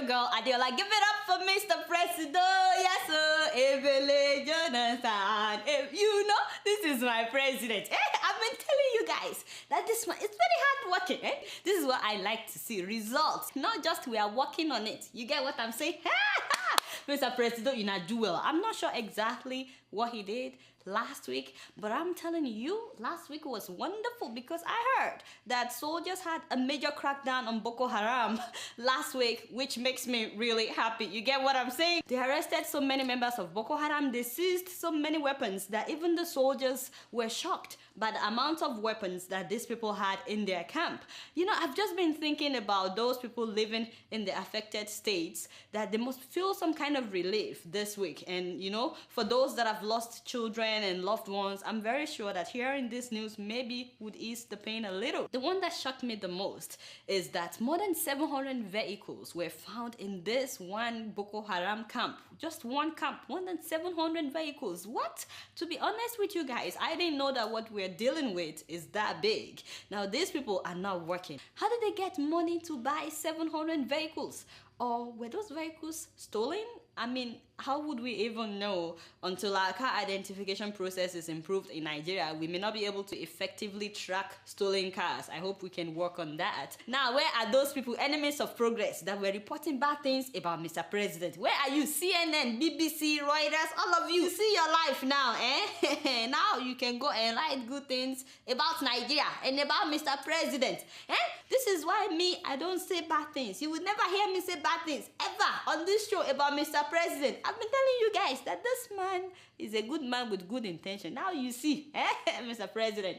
your girl Adeola. Give it up for Mr. President. Yes, sir. Ebele Jonathan. You know, this is my president. I've been telling you guys that this one, it's very hard working. This is what I like to see. Results. Not just we are working on it. You get what I'm saying? Mr. President, you not do well. I'm not sure exactly what he did last week, but I'm telling you, last week was wonderful because I heard that soldiers had a major crackdown on Boko Haram last week, which makes me really happy. You get what I'm saying? They arrested so many members of Boko Haram, they seized so many weapons that even the soldiers were shocked by the amount of weapons that these people had in their camp. You know, I've just been thinking about those people living in the affected states, that they must feel some kind of relief this week. And you know, for those that have lost children and loved ones, I'm very sure that hearing this news maybe would ease the pain a little. The one that shocked me the most is that more than 700 vehicles were found in this one Boko Haram camp. Just one camp, more than 700 vehicles. What? To be honest with you guys, I didn't know that what we're dealing with is that big. Now these people are not working. How did they get money to buy 700 vehicles? Or were those vehicles stolen? I mean, how would we even know until our car identification process is improved in Nigeria? We may not be able to effectively track stolen cars. I hope we can work on that. Now, where are those people, enemies of progress, that were reporting bad things about Mr. President? Where are you? CNN, BBC, Reuters, all of you. See your life now, eh? Now you can go and write good things about Nigeria and about Mr. President. This is why I don't say bad things. You would never hear me say bad things ever on this show about Mr. President. I've been telling you guys that this man is a good man with good intention. Now you see, Mr. President,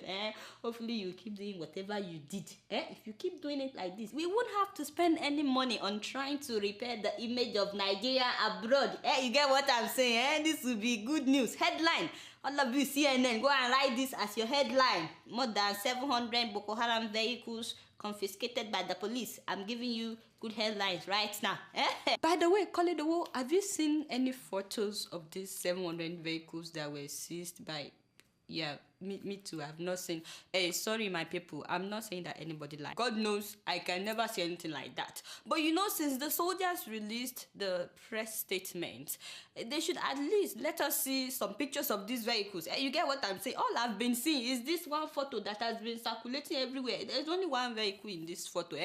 hopefully you keep doing whatever you did. If you keep doing it like this, we won't have to spend any money on trying to repair the image of Nigeria abroad. You get what I'm saying? This will be good news. Headline. All of you CNN, go and write this as your headline. More than 700 Boko Haram vehicles confiscated by the police. I'm giving you good headlines right now. By the way, Koledowo, have you seen any photos of these 700 vehicles that were seized by... Yeah, me too. I've not seen. Hey, sorry, my people. I'm not saying that anybody lied. God knows I can never see anything like that. But you know, since the soldiers released the press statement, they should at least let us see some pictures of these vehicles. You get what I'm saying? All I've been seeing is this one photo that has been circulating everywhere. There's only one vehicle in this photo.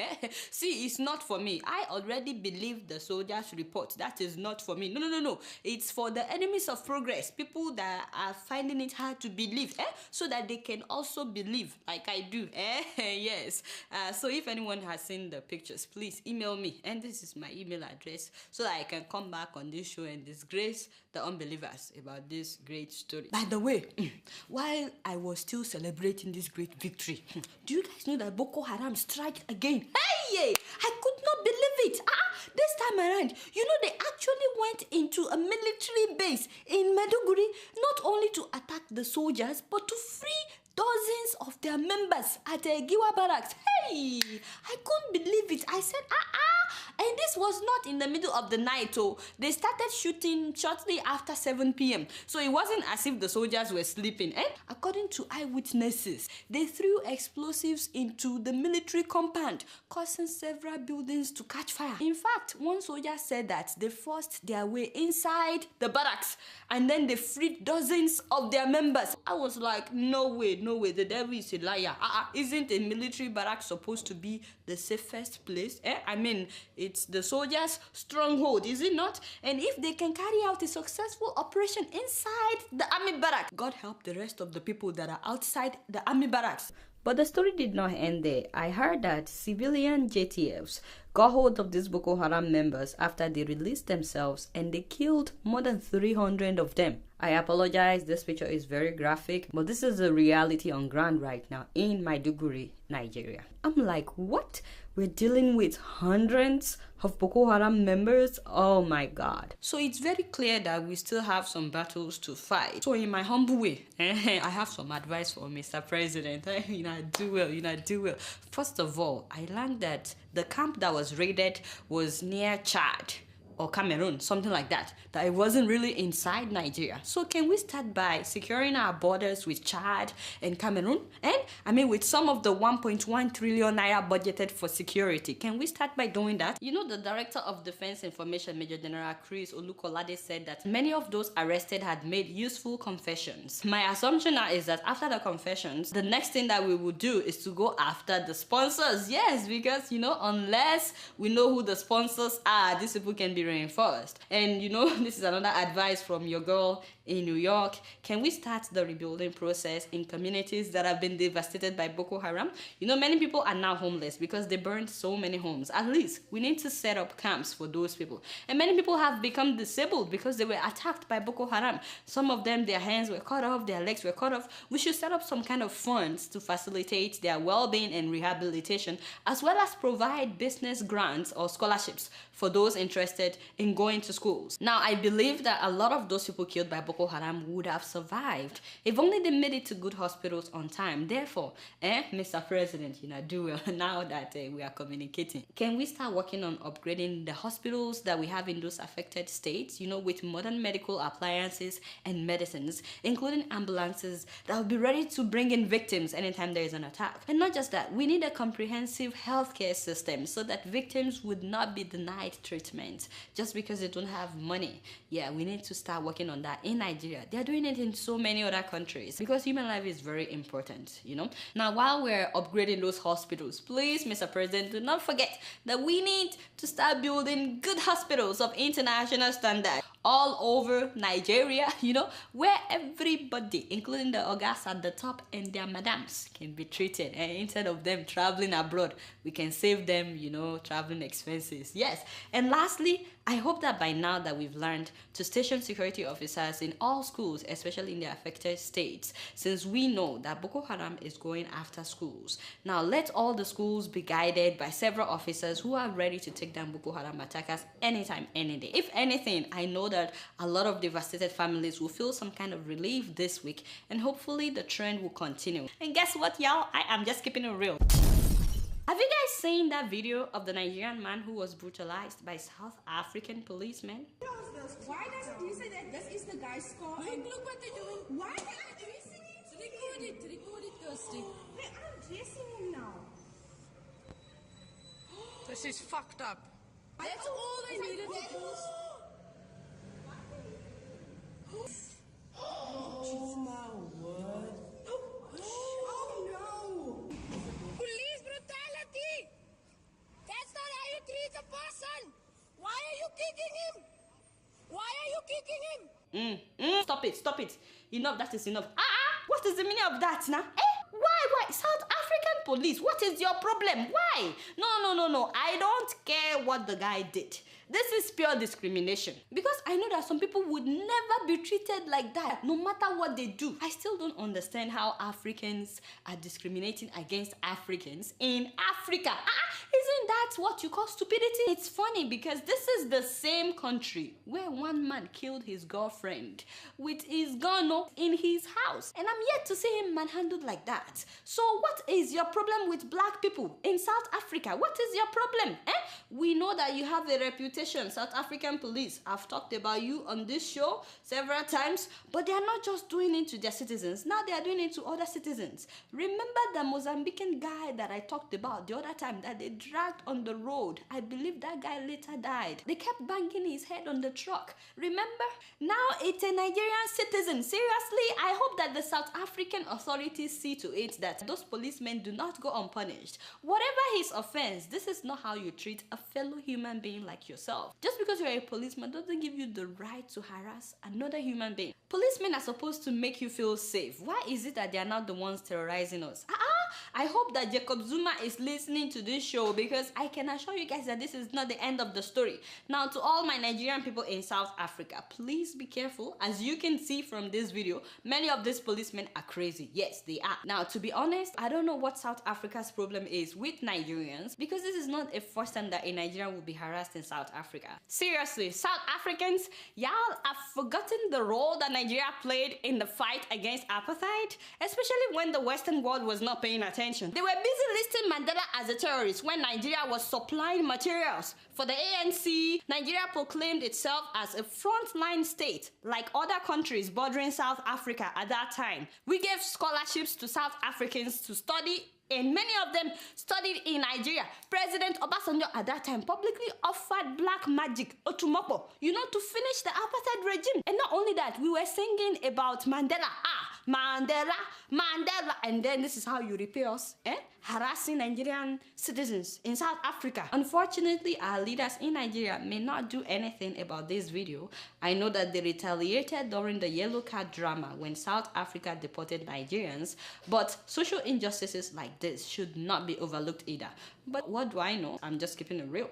See, it's not for me. I already believe the soldiers' report. That is not for me. No. It's for the enemies of progress. People that are finding it hard to believe. So that they can also believe like I do. Yes. So if anyone has seen the pictures, please email me. And this is my email address so that I can come back on this show and disgrace the unbelievers about this great story. By the way, while I was still celebrating this great victory, do you guys know that Boko Haram strike again? Hey! I could not believe it. This time around, you know, they actually went into a military base in Maiduguri, not only to attack the soldiers, but to free dozens of their members at Giwa Barracks. Hey, I couldn't believe it. I said, and this was not in the middle of the night. So they started shooting shortly after 7 p.m. So it wasn't as if the soldiers were sleeping. According to eyewitnesses, they threw explosives into the military compound, causing several buildings to catch fire. In fact, one soldier said that they forced their way inside the barracks and then they freed dozens of their members. I was like, no way, the devil is a liar. Isn't a military barrack supposed to be the safest place? I mean, it's the soldiers' stronghold, is it not? And if they can carry out a successful operation inside the army barracks, God help the rest of the people that are outside the army barracks. But the story did not end there. I heard that civilian JTFs got hold of these Boko Haram members after they released themselves and they killed more than 300 of them. I apologize, this picture is very graphic, but this is the reality on ground right now in Maiduguri, Nigeria. I'm like, what? We're dealing with hundreds of Boko Haram members? Oh my God. So it's very clear that we still have some battles to fight. So in my humble way, I have some advice for Mr. President. Do well. First of all, I learned that the camp that was raided was near Chad. or Cameroon, something like that, that it wasn't really inside Nigeria. So can we start by securing our borders with Chad and Cameroon? And I mean, with some of the 1.1 trillion naira budgeted for security, can we start by doing that? You know, the Director of Defense Information, Major General Chris Olukolade, said that many of those arrested had made useful confessions. My assumption now is that after the confessions, the next thing that we will do is to go after the sponsors. Yes, because, you know, unless we know who the sponsors are, these people can be reinforced. And, you know, this is another advice from your girl in New York. Can we start the rebuilding process in communities that have been devastated by Boko Haram? You know, many people are now homeless because they burned so many homes. At least we need to set up camps for those people. And many people have become disabled because they were attacked by Boko Haram. Some of them, their hands were cut off, their legs were cut off. We should set up some kind of funds to facilitate their well-being and rehabilitation, as well as provide business grants or scholarships for those interested in going to schools. Now, I believe that a lot of those people killed by Boko Haram would have survived if only they made it to good hospitals on time. Therefore, Mr. President, you know, do well now that we are communicating. Can we start working on upgrading the hospitals that we have in those affected states, you know, with modern medical appliances and medicines, including ambulances that will be ready to bring in victims anytime there is an attack? And not just that, we need a comprehensive healthcare system so that victims would not be denied treatment just because they don't have money. Yeah, we need to start working on that in Nigeria. They're doing it in so many other countries because human life is very important, you know. Now, while we're upgrading those hospitals, please, Mr. President, do not forget that we need to start building good hospitals of international standard all over Nigeria, you know, where everybody, including the ogas at the top and their madams, can be treated. And instead of them traveling abroad, we can save them, you know, traveling expenses. Yes. And lastly, I hope that by now that we've learned to station security officers in all schools, especially in the affected states, since we know that Boko Haram is going after schools. Now, let all the schools be guided by several officers who are ready to take down Boko Haram attackers anytime, any day. If anything, I know that a lot of devastated families will feel some kind of relief this week, and hopefully the trend will continue. And guess what, y'all? I am just keeping it real. Have you guys seen that video of the Nigerian man who was brutalized by South African policemen? Why doesn't you say that this is the guy's car? Look what they're doing. Why are they undressing him? Record it, Kirsty. They're undressing him now. This is fucked up. That's all they needed to do. Oh my word. Oh no. Police brutality! That's not how you treat a person! Why are you kicking him? Why are you kicking him? Stop it. Enough, that is enough. What is the meaning of that now? Why? South African police, what is your problem? Why? No. I don't care what the guy did. This is pure discrimination. Because I know that some people would never be treated like that, no matter what they do. I still don't understand how Africans are discriminating against Africans in Africa. Isn't that what you call stupidity? It's funny because this is the same country where one man killed his girlfriend with his gun in his house. And I'm yet to see him manhandled like that. So what is your problem with black people in South Africa? What is your problem? We know that you have a reputation, South African police. I've talked about you on this show several times, but they are not just doing it to their citizens. Now they are doing it to other citizens. Remember the Mozambican guy that I talked about the other time that they dragged on the road? I believe that guy later died. They kept banging his head on the truck. Remember? Now it's a Nigerian citizen. Seriously, I hope that the South African authorities see to it that those policemen do not go unpunished. Whatever his offense, this is not how you treat a fellow human being like yourself. Just because you're a policeman doesn't give you the right to harass another human being. Policemen are supposed to make you feel safe. Why is it that they are not the ones terrorizing us? I hope that Jacob Zuma is listening to this show, because I can assure you guys that this is not the end of the story. Now, to all my Nigerian people in South Africa, please be careful. As you can see from this video, many of these policemen are crazy. Yes, they are. Now, to be honest, I don't know what South Africa's problem is with Nigerians, because this is not a first time that a Nigerian will be harassed in South Africa. Seriously, South Africans, y'all have forgotten the role that Nigeria played in the fight against apartheid, especially when the Western world was not paying paying attention. They were busy listing Mandela as a terrorist when Nigeria was supplying materials. For the ANC, Nigeria proclaimed itself as a frontline state, like other countries bordering South Africa at that time. We gave scholarships to South Africans to study, and many of them studied in Nigeria. President Obasanjo at that time publicly offered black magic, Otumopo, to finish the apartheid regime. And not only that, we were singing about Mandela. Mandela, Mandela. And then this is how you repay us, harassing Nigerian citizens in South Africa. Unfortunately, our leaders in Nigeria may not do anything about this video. I know that they retaliated during the yellow card drama when South Africa deported Nigerians, but social injustices like this should not be overlooked either. But what do I know? I'm just keeping it real.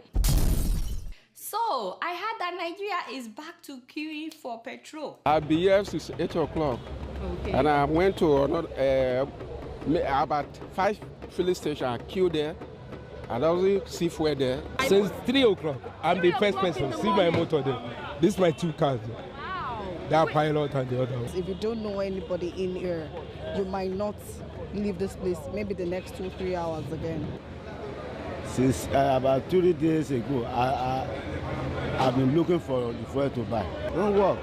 So, I heard that Nigeria is back to queuing for petrol. I'll be here since 8 o'clock. Okay. And I went to another, about 5 filling stations. I queued there. I don't see fuel there. Since 3 o'clock, I'm the first person. See my motor there. This is my 2 cars. Wow. That pilot and the other one. If you don't know anybody in here, you might not leave this place. Maybe the next 2-3 hours again. Since about 3 days ago, I've been looking for the fuel to buy. Don't work.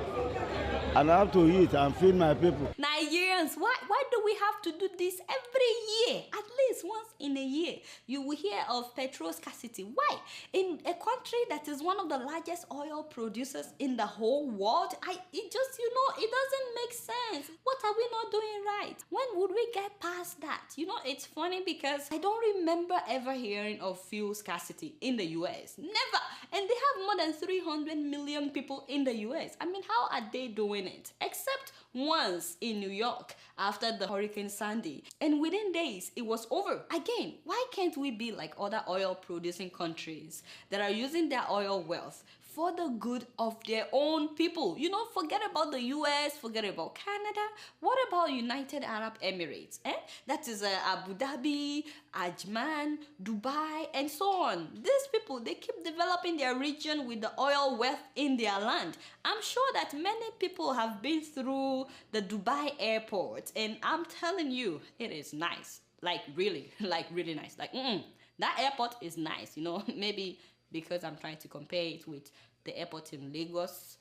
And I have to eat and feed my people. Nigerians, why do we have to do this every year? At least once in a year, you will hear of petrol scarcity. Why? In a country that is one of the largest oil producers in the whole world, it doesn't make sense. What are we not doing right? When would we get past that? It's funny because I don't remember ever hearing of fuel scarcity in the US. Never. And they have more than 300 million people in the US. I mean, how are they doing it? Except once in New York after the Hurricane Sandy. And within days, it was over. Again, why can't we be like other oil producing countries that are using their oil wealth for the good of their own people? Forget about the US, forget about Canada. What about United Arab Emirates? That is Abu Dhabi, Ajman, Dubai, and so on. These people, they keep developing their region with the oil wealth in their land. I'm sure that many people have been through the Dubai airport, and I'm telling you, it is nice. Like really nice. That airport is nice, maybe because I'm trying to compare it with the airport in Lagos.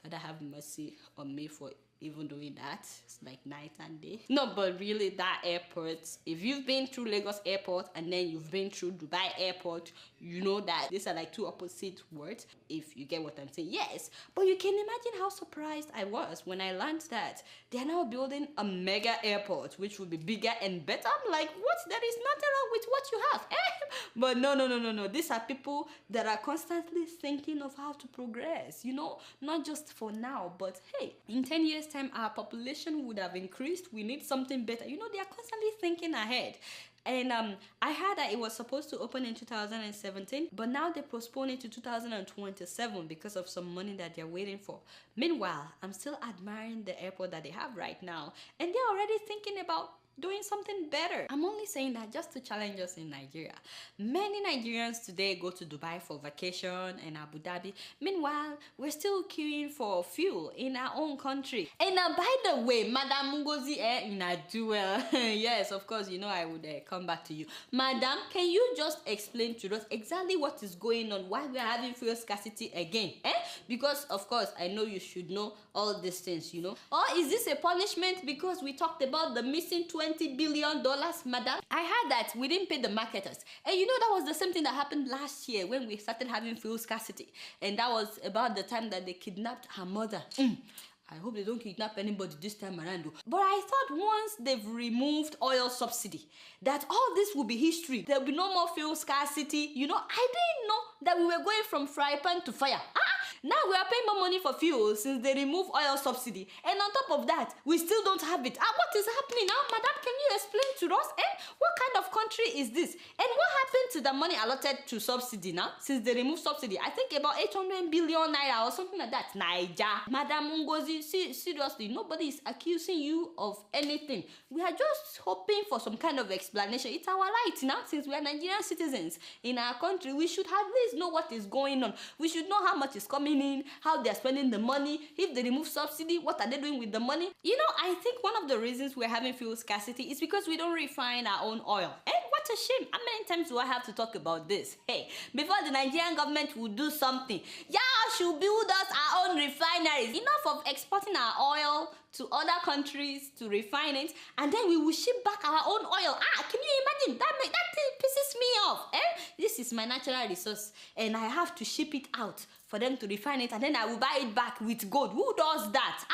Father have mercy on me for even doing that. It's like night and day. No, but really that airport, if you've been through Lagos airport and then you've been through Dubai airport, you know that these are like two opposite words, if you get what I'm saying. Yes, but you can imagine how surprised I was when I learned that they are now building a mega airport which will be bigger and better. I'm like, what? There is nothing wrong with what you have. But no. These are people that are constantly thinking of how to progress, not just for now, but hey, in 10 years time our population would have increased. We need something better. They are constantly thinking ahead. And I heard that it was supposed to open in 2017, but now they postponed it to 2027 because of some money that they're waiting for. Meanwhile, I'm still admiring the airport that they have right now, and they're already thinking about doing something better. I'm only saying that just to challenge us in Nigeria. Many Nigerians today go to Dubai for vacation and Abu Dhabi. Meanwhile, we're still queuing for fuel in our own country. And by the way, Madam Ngozi Adeola, yes, of course, I would come back to you. Madam, can you just explain to us exactly what is going on, why we are having fuel scarcity again? Because, of course, I know you should know all these things, Or is this a punishment because we talked about the missing $20 billion, madam? I heard that we didn't pay the marketers. And that was the same thing that happened last year when we started having fuel scarcity. And that was about the time that they kidnapped her mother. I hope they don't kidnap anybody this time around. But I thought once they've removed oil subsidy, that all this will be history. There'll be no more fuel scarcity. I didn't know that we were going from fry pan to fire. Now we are paying more money for fuel since they removed oil subsidy. And on top of that, we still don't have it. What is happening now? Madam, can you explain to us? What kind of country is this? And what happened to the money allotted to subsidy now since they removed subsidy? I think about 800 billion naira or something like that. Naija. Madam Ngozi, seriously, nobody is accusing you of anything. We are just hoping for some kind of explanation. It's our right now, since we are Nigerian citizens in our country. We should at least know what is going on. We should know how much is coming coming in, how they're spending the money. If they remove subsidy, what are they doing with the money? You know, I think one of the reasons we're having fuel scarcity is because we don't refine our own oil. And what a shame. How many times do I have to talk about this? Hey, before the Nigerian government will do something, y'all should build us our own refineries. Enough of exporting our oil to other countries to refine it, and then we will ship back our own oil. Can you imagine? That thing pisses me off. This is my natural resource, and I have to ship it out for them to refine it, and then I will buy it back with gold. Who does that?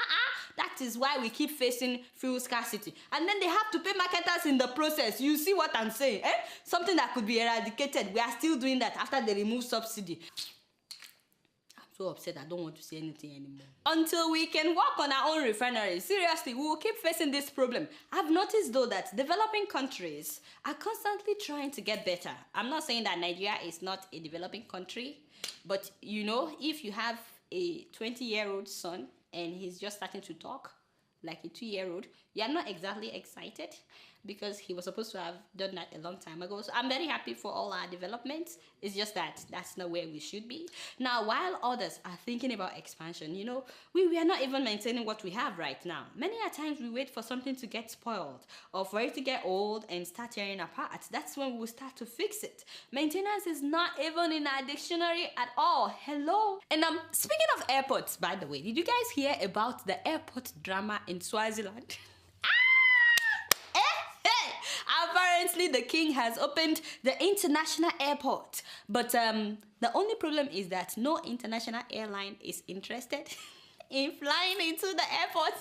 That is why we keep facing fuel scarcity. And then they have to pay marketers in the process. You see what I'm saying? Something that could be eradicated. We are still doing that after they remove subsidy. So upset, I don't want to say anything anymore. Until we can work on our own refinery, seriously, we will keep facing this problem. I've noticed though that developing countries are constantly trying to get better. I'm not saying that Nigeria is not a developing country, but you know, if you have a 20-year-old son and he's just starting to talk like a 2-year-old, you're not exactly excited because he was supposed to have done that a long time ago. So I'm very happy for all our developments. It's just that that's not where we should be. Now, while others are thinking about expansion, you know, we are not even maintaining what we have right now. Many a times we wait for something to get spoiled or for it to get old and start tearing apart. That's when we'll start to fix it. Maintenance is not even in our dictionary at all. Hello? And speaking of airports, by the way, did you guys hear about the airport drama in Swaziland? Apparently, the king has opened the international airport, but the only problem is that no international airline is interested in flying into the airport.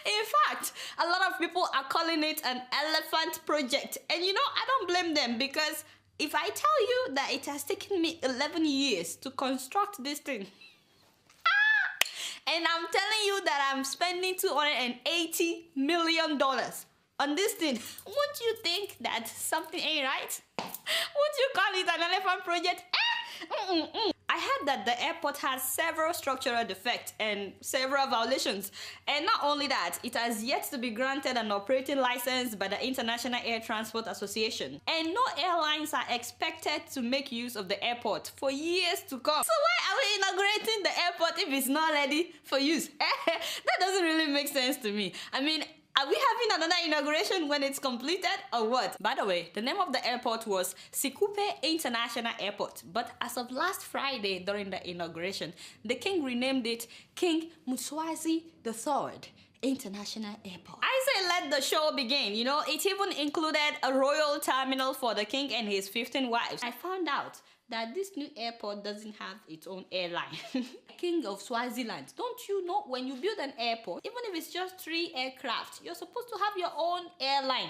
In fact, a lot of people are calling it an elephant project, and you know, I don't blame them, because if I tell you that it has taken me 11 years to construct this thing, and I'm telling you that I'm spending $280 million on this thing, won't you think that something ain't right? Won't you call it an elephant project? I heard that the airport has several structural defects and several violations. And not only that, it has yet to be granted an operating license by the International Air Transport Association. And no airlines are expected to make use of the airport for years to come. So why are we inaugurating the airport if it's not ready for use? That doesn't really make sense to me. I mean, are we having another inauguration when it's completed or what? By the way, the name of the airport was Sikupe International Airport. But as of last Friday during the inauguration, the king renamed it King Mswazi III International Airport. I say let the show begin. You know, it even included a royal terminal for the king and his 15 wives. I found out that this new airport doesn't have its own airline. King of Swaziland, don't you know when you build an airport, even if it's just 3 aircraft, you're supposed to have your own airline.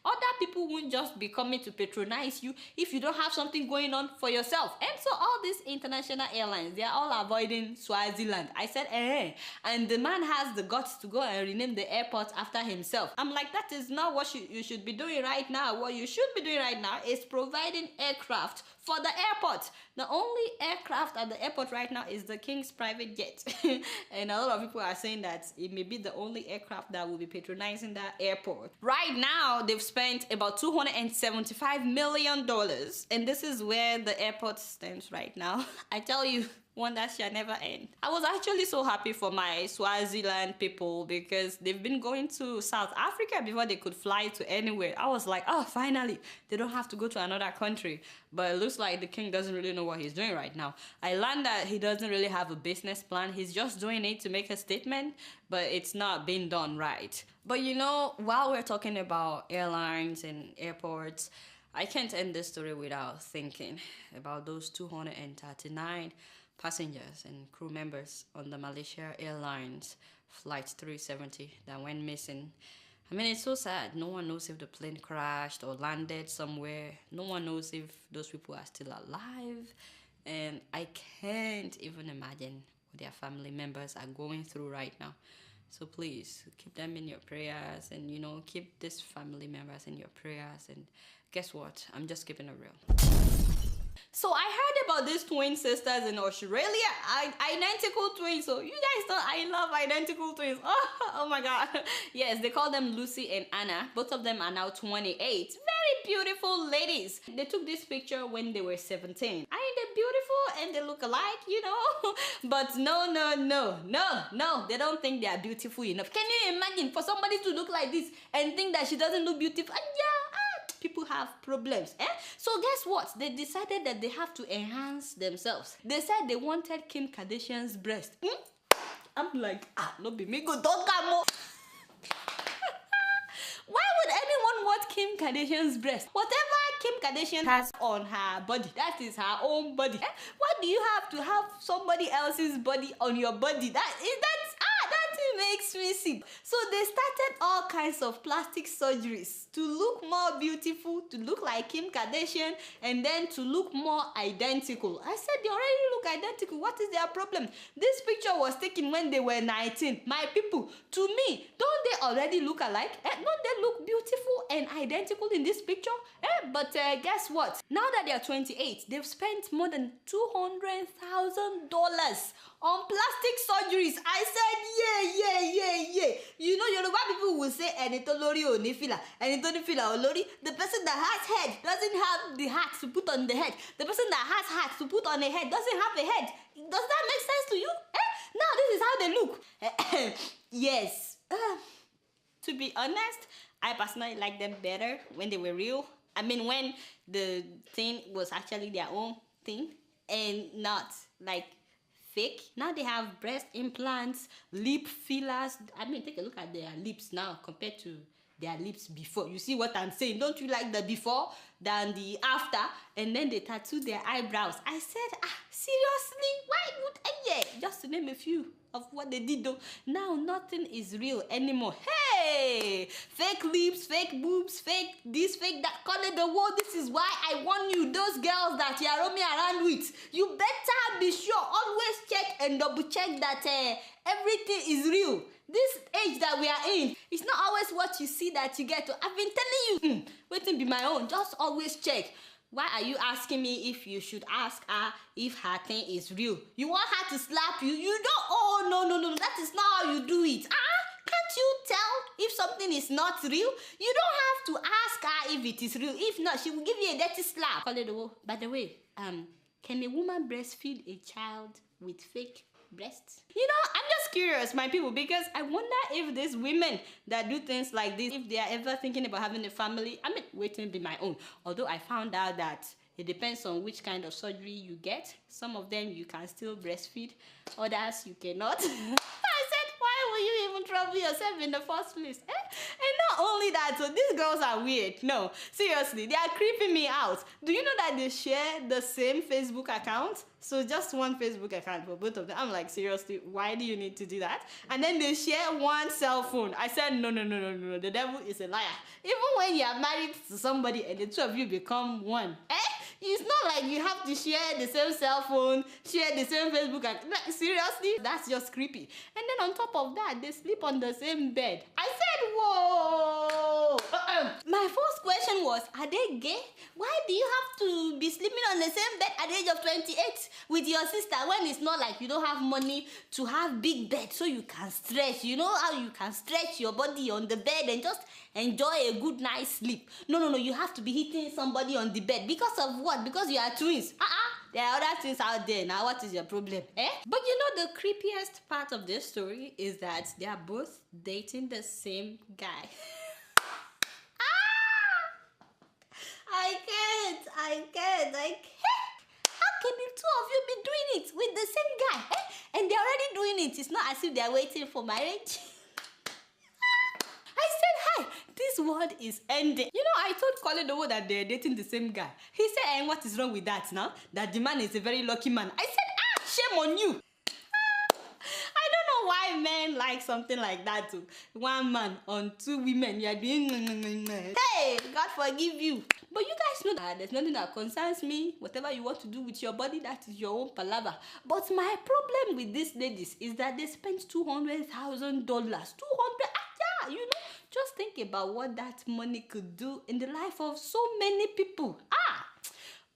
Other people won't just be coming to patronize you if you don't have something going on for yourself. And so all these international airlines, they are all avoiding Swaziland. I said, and the man has the guts to go and rename the airport after himself. I'm like, that is not what you should be doing right now. What you should be doing right now is providing aircraft for the airport. The only aircraft at the airport right now is the king's private jet. And a lot of people are saying that it may be the only aircraft that will be patronizing that airport. Right now, they've spent about $275 million. And this is where the airport stands right now. I tell you, one that shall never end. I was actually so happy for my Swaziland people because they've been going to South Africa before they could fly to anywhere. I was like, oh, finally, they don't have to go to another country. But it looks like the king doesn't really know what he's doing right now. I learned that he doesn't really have a business plan. He's just doing it to make a statement, but it's not being done right. But you know, while we're talking about airlines and airports, I can't end this story without thinking about those 239 passengers and crew members on the Malaysia Airlines Flight 370 that went missing. I mean, it's so sad. No one knows if the plane crashed or landed somewhere. No one knows if those people are still alive. And I can't even imagine what their family members are going through right now. So please, keep them in your prayers and, you know, keep these family members in your prayers. And guess what? I'm just keeping it real. So I heard about these twin sisters in Australia, identical twins. So you guys know I love identical twins. Oh my God. Yes, they call them Lucy and Anna. Both of them are now 28. Very beautiful ladies. They took this picture when they were 17. And they beautiful and they look alike, you know. But no, they don't think they are beautiful enough. Can you imagine for somebody to look like this and think that she doesn't look beautiful? People have problems. So guess what? They decided that they have to enhance themselves. They said they wanted Kim Kardashian's breast. I'm like, no be me go don't come more. Why would anyone want Kim Kardashian's breast? Whatever Kim Kardashian has on her body, that is her own body. Why do you have to have somebody else's body on your body? That makes me sick. So they started all kinds of plastic surgeries to look more beautiful, to look like Kim Kardashian, and then to look more identical. I said they already look identical. What is their problem? This picture was taken when they were 19. My people, to me, don't they already look alike? Don't they look beautiful and identical in this picture? But guess what? Now that they are 28, they've spent more than $200,000 on plastic surgeries. I said, yeah. You know, Yoruba people will say, Enitolori onifila, Enitonifila olori. The person that has head doesn't have the hat to put on the head. The person that has hat to put on a head doesn't have a head. Does that make sense to you? Now this is how they look. Yes. To be honest, I personally like them better when they were real. I mean, when the thing was actually their own thing and not like fake. Now they have breast implants, lip fillers. I mean, take a look at their lips now compared to their lips before. You see what I'm saying? Don't you like the before than the after? And then they tattoo their eyebrows. I said, seriously? Why would just to name a few of what they did though. Now nothing is real anymore. Hey, fake lips, fake boobs, fake this, fake that. Call it the world. This is why I warn you, those girls that you are roaming around with, you better be sure, always check and double check that everything is real. This age that we are in, it's not always what you see that you get to. I've been telling you, waiting be my own. Just always check. Why are you asking me if you should ask her if her thing is real? You want her to slap you? You don't. Oh, no. That is not how you do it. Can't you tell if something is not real? You don't have to ask her if it is real. If not, she will give you a dirty slap. By the way, can a woman breastfeed a child with fake breasts? You know, I'm just curious, my people, because I wonder if these women that do things like this, if they are ever thinking about having a family. I mean, waiting to be my own. Although I found out that it depends on which kind of surgery you get. Some of them you can still breastfeed, others you cannot. I said, why will you even trouble yourself in the first place? And not only that, so these girls are weird. No, seriously, they are creeping me out. Do you know that they share the same Facebook account? So just one Facebook account for both of them. I'm like, seriously, why do you need to do that? And then they share one cell phone. I said, no. The devil is a liar. Even when you are married to somebody and the two of you become one, it's not like you have to share the same cell phone, share the same Facebook account. Like, seriously, that's just creepy. And then on top of that, they sleep on the same bed. I said, whoa. My first question was, are they gay? Why do you have to be sleeping on the same bed at the age of 28 with your sister when it's not like you don't have money to have big bed so you can stretch? You know how you can stretch your body on the bed and just enjoy a good night's sleep? No, you have to be hitting somebody on the bed. Because of what? Because you are twins. There are other things out there. Now what is your problem? But you know, the creepiest part of this story is that they are both dating the same guy. I can't. How can the two of you be doing it with the same guy? And they're already doing it. It's not as if they're waiting for marriage. I said, hi, this world is ending. You know, I told Koledowo that they're dating the same guy. He said, and what is wrong with that now? That the man is a very lucky man. I said, shame on you. I don't know why men like something like that too. One man on two women, you're doing hey, God forgive you. But you guys know that there's nothing that concerns me. Whatever you want to do with your body, that is your own palaver. But my problem with these ladies is that they spent $200,000. You know, just think about what that money could do in the life of so many people.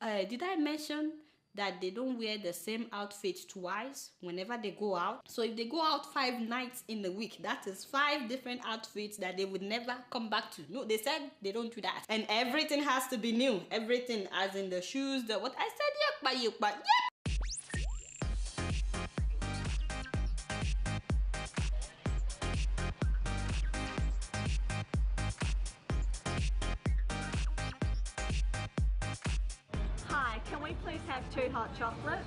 Did I mention that they don't wear the same outfit twice whenever they go out. So if they go out 5 nights in a week, that is 5 different outfits that they would never come back to. No, they said they don't do that. And everything has to be new. Everything, as in the shoes, the what I said, yep. Hi, can we please have 2 hot chocolates?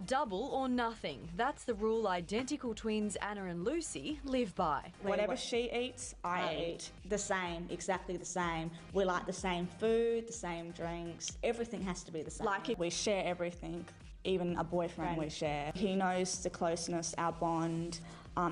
Double or nothing. That's the rule identical twins Anna and Lucy live by. Whatever she eats, I eat. The same, exactly the same. We like the same food, the same drinks. Everything has to be the same. Like we share everything, even a boyfriend we share. He knows the closeness, our bond.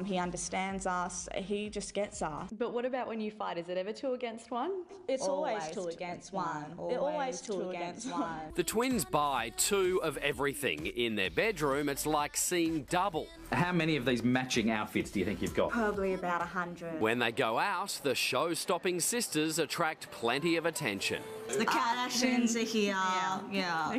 He understands us. He just gets us. But what about when you fight? Is it ever 2 against 1? It's always 2 against 1. Always 2 against 1. The twins buy 2 of everything. In their bedroom, it's like seeing double. How many of these matching outfits do you think you've got? Probably about 100. When they go out, the show-stopping sisters attract plenty of attention. The Kardashians are here. Yeah.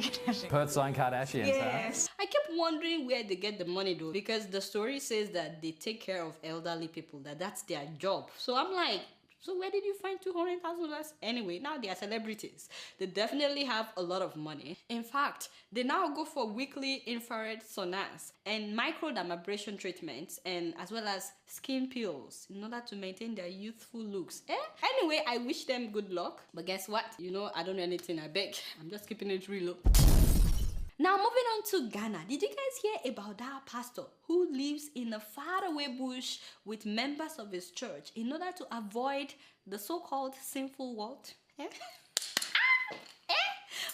Perth's own Kardashians, Yes. I kept wondering where they get the money though, because the story says that they take care of elderly people, that's their job. So I'm like, so where did you find $200,000? Anyway, now they are celebrities. They definitely have a lot of money. In fact, they now go for weekly infrared sonars and microdermabrasion treatments, and as well as skin peels in order to maintain their youthful looks. Anyway, I wish them good luck. But guess what? You know, I don't know anything, I beg. I'm just keeping it real. Now, moving on to Ghana. Did you guys hear about that pastor who lives in a faraway bush with members of his church in order to avoid the so-called sinful world?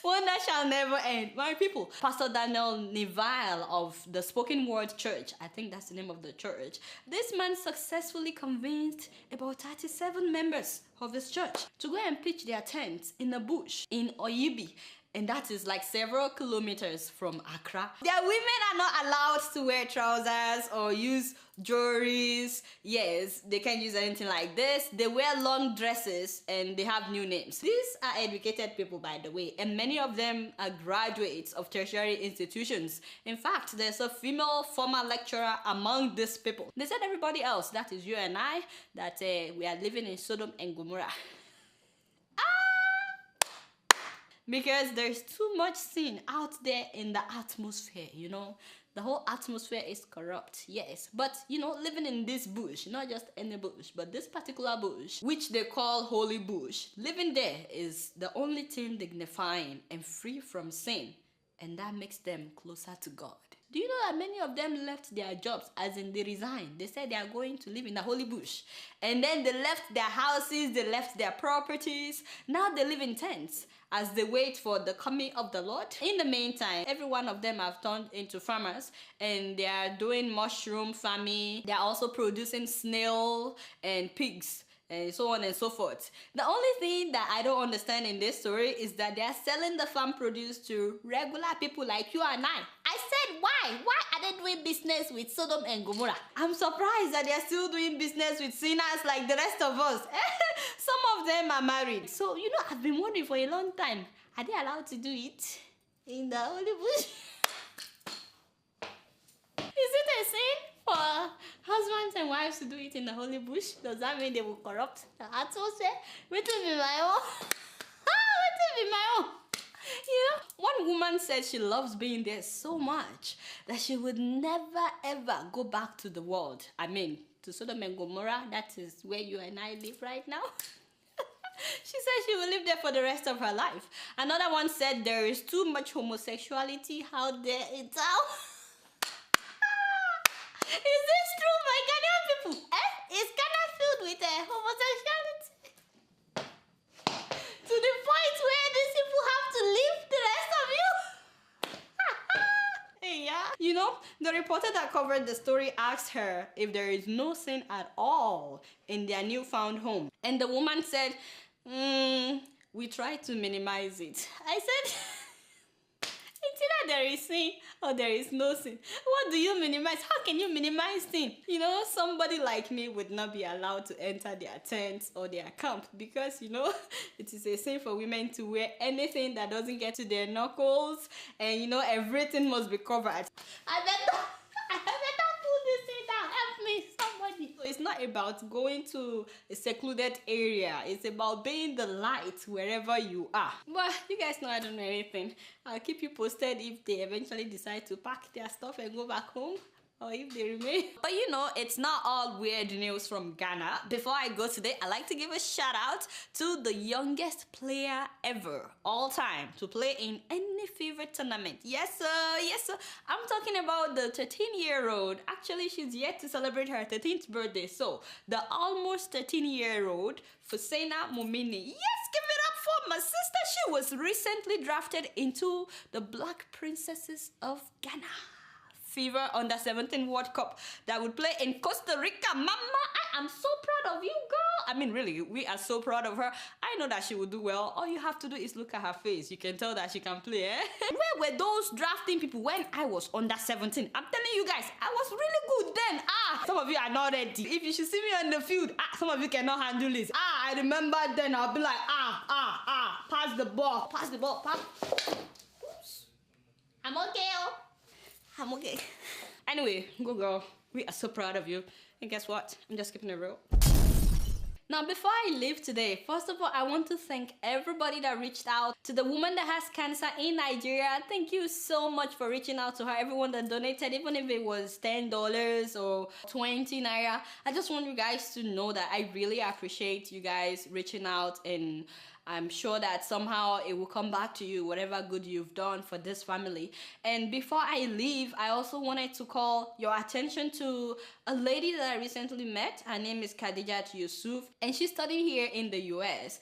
One that shall never end. My people, Pastor Daniel Neville of the Spoken Word Church, I think that's the name of the church. This man successfully convinced about 37 members of his church to go and pitch their tents in a bush in Oyibi. And that is like several kilometers from Accra. Their women are not allowed to wear trousers or use jewelries. Yes, they can't use anything like this. They wear long dresses and they have new names. These are educated people, by the way, and many of them are graduates of tertiary institutions. In fact, there's a female former lecturer among these people. They said everybody else, that is you and I, that we are living in Sodom and Gomorrah. Because there's too much sin out there in the atmosphere, you know. The whole atmosphere is corrupt, yes. But, you know, living in this bush, not just any bush, but this particular bush, which they call holy bush, living there is the only thing dignifying and free from sin. And that makes them closer to God. Do you know that many of them left their jobs, as in they resigned? They said they are going to live in the holy bush. And then they left their houses, they left their properties. Now they live in tents as they wait for the coming of the Lord. In the meantime, every one of them have turned into farmers and they are doing mushroom farming. They are also producing snail and pigs, and so on and so forth. The only thing that I don't understand in this story is that they are selling the farm produce to regular people like you and I. I said, why? Why are they doing business with Sodom and Gomorrah? I'm surprised that they are still doing business with sinners like the rest of us. Some of them are married. So, you know, I've been wondering for a long time, are they allowed to do it in the holy bush? Is it a sin for husbands and wives to do it in the holy bush? Does that mean they will corrupt the atmosphere? Which will be my own? Which will be my own? You know, one woman said she loves being there so much that she would never ever go back to the world. I mean, to Sodom and Gomorrah, that is where you and I live right now. She said she will live there for the rest of her life. Another one said there is too much homosexuality out there in town. Is this true, my Ghanaian people? Is Ghana filled with homosexuality? To the point where these people have to leave the rest of you? Yeah. You know, the reporter that covered the story asked her if there is no sin at all in their newfound home. And the woman said, we try to minimize it. I said, it's either there is sin or there is no sin. What do you minimize? How can you minimize sin? You know, somebody like me would not be allowed to enter their tents or their camp because, you know, it is a sin for women to wear anything that doesn't get to their knuckles, and, you know, everything must be covered. I better pull this thing down. Help me, somebody. So it's not about going to a secluded area. It's about being the light wherever you are. But you guys know I don't know anything. I'll keep you posted if they eventually decide to pack their stuff and go back home, or if they remain. But you know, it's not all weird news from Ghana. Before I go today, I like to give a shout out to the youngest player ever, all time, to play in any favorite tournament. Yes sir, yes sir. I'm talking about the 13-year-old. Actually, she's yet to celebrate her 13th birthday. So, the almost 13-year-old, Fusena Mumini. Yes, give it up for my sister. She was recently drafted into the Black Princesses of Ghana Fever Under 17 World Cup that would play in Costa Rica. Mama, I am so proud of you, girl. I mean, really, we are so proud of her. I know that she will do well. All you have to do is look at her face. You can tell that she can play, eh? Where were those drafting people when I was under 17? I'm telling you guys, I was really good then. Some of you are not ready. If you should see me on the field, some of you cannot handle this. I remember then I'll be like, pass the ball, pass. Oops. I'm okay, oh. I'm okay. Anyway, go girl. We are so proud of you. And guess what? I'm just keeping it real. Now, before I leave today, first of all, I want to thank everybody that reached out to the woman that has cancer in Nigeria. Thank you so much for reaching out to her. Everyone that donated, even if it was $10 or 20 naira. I just want you guys to know that I really appreciate you guys reaching out, and I'm sure that somehow it will come back to you, whatever good you've done for this family. And before I leave, I also wanted to call your attention to a lady that I recently met. Her name is Khadijat Yusuf, and she's studying here in the US.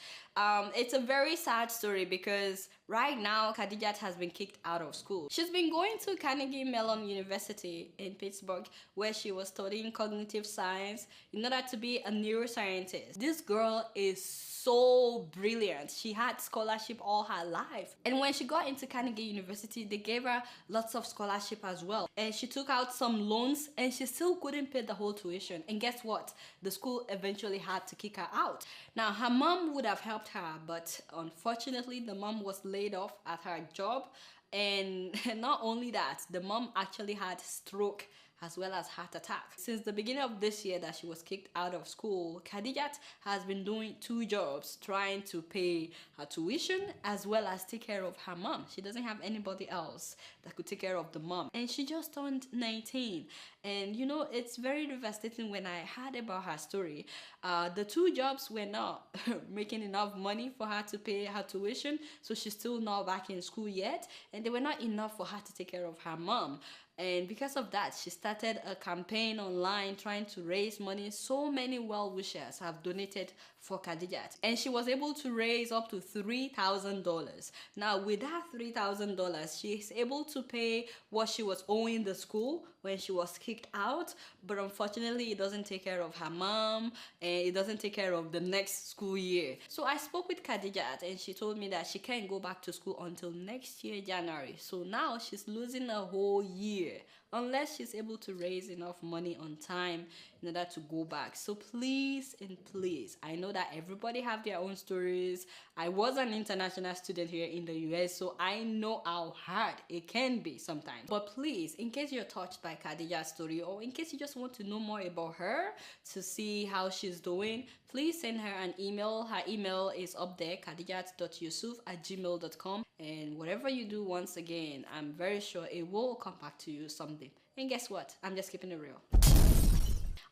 It's a very sad story because right now Khadijat has been kicked out of school. She's been going to Carnegie Mellon University in Pittsburgh, where she was studying cognitive science in order to be a neuroscientist. This girl is so brilliant. She had scholarship all her life, and when she got into Carnegie University, they gave her lots of scholarship as well, and she took out some loans and she still couldn't pay the whole tuition. And guess what? The school eventually had to kick her out. Now, her mom would have helped her, but unfortunately the mom was laid off at her job, and not only that, the mom actually had stroke as well as heart attack. Since the beginning of this year that she was kicked out of school, Khadijat has been doing 2 jobs, trying to pay her tuition as well as take care of her mom. She doesn't have anybody else that could take care of the mom, and she just turned 19. And you know, it's very devastating when I heard about her story. The 2 jobs were not making enough money for her to pay her tuition, so she's still not back in school yet, and they were not enough for her to take care of her mom. And because of that, she started a campaign online trying to raise money. So many well-wishers have donated for Khadijat, and she was able to raise up to $3,000. Now, with that $3,000, she is able to pay what she was owing the school when she was kicked out, but unfortunately it doesn't take care of her mom, and it doesn't take care of the next school year. So I spoke with Khadijat, and she told me that she can't go back to school until next year, January. So now she's losing a whole year unless she's able to raise enough money on time in order to go back. So please and please, I know that everybody have their own stories. I was an international student here in the US, so I know how hard it can be sometimes. But please, in case you're touched by Khadijat's story, or in case you just want to know more about her, to see how she's doing, please send her an email. Her email is up there, khadijat.yusuf@gmail.com. And whatever you do, once again, I'm very sure it will come back to you someday. And guess what? I'm just keeping it real.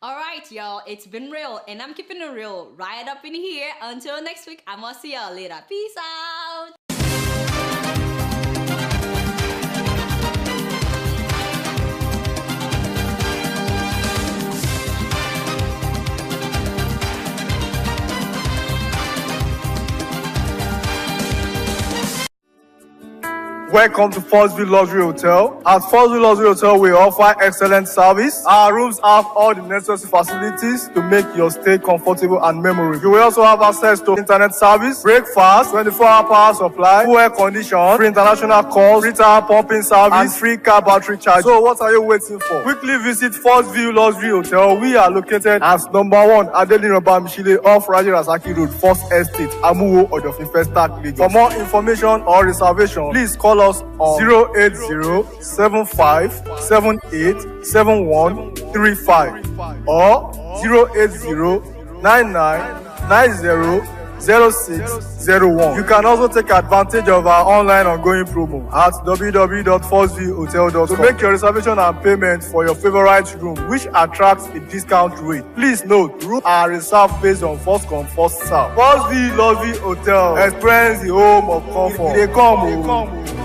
Alright, y'all, it's been real, and I'm keeping it real right up in here. Until next week, I'm gonna see y'all later. Peace out! Welcome to First View Luxury Hotel. At First View Luxury Hotel, we offer excellent service. Our rooms have all the necessary facilities to make your stay comfortable and memorable. You will also have access to internet service, breakfast, 24-hour power supply, full air condition, free international calls, free tire pumping service, and free car battery charge. So what are you waiting for? Quickly visit First View Luxury Hotel. We are located at number 1 Adeola Mishile off Raji Rasaki Road, First Estate, Amuwo, Odofin Festac, Lagos. For more information or reservation, please call us on 080-7578-7135 or 080-9990-0601. You can also take advantage of our online ongoing promo at www.firstviewhotel.com to make your reservation and payment for your favorite room, which attracts a discount rate. Please note, rooms are reserved based on first come, first serve. First View Luxury Hotel. Experience the home of comfort. They come.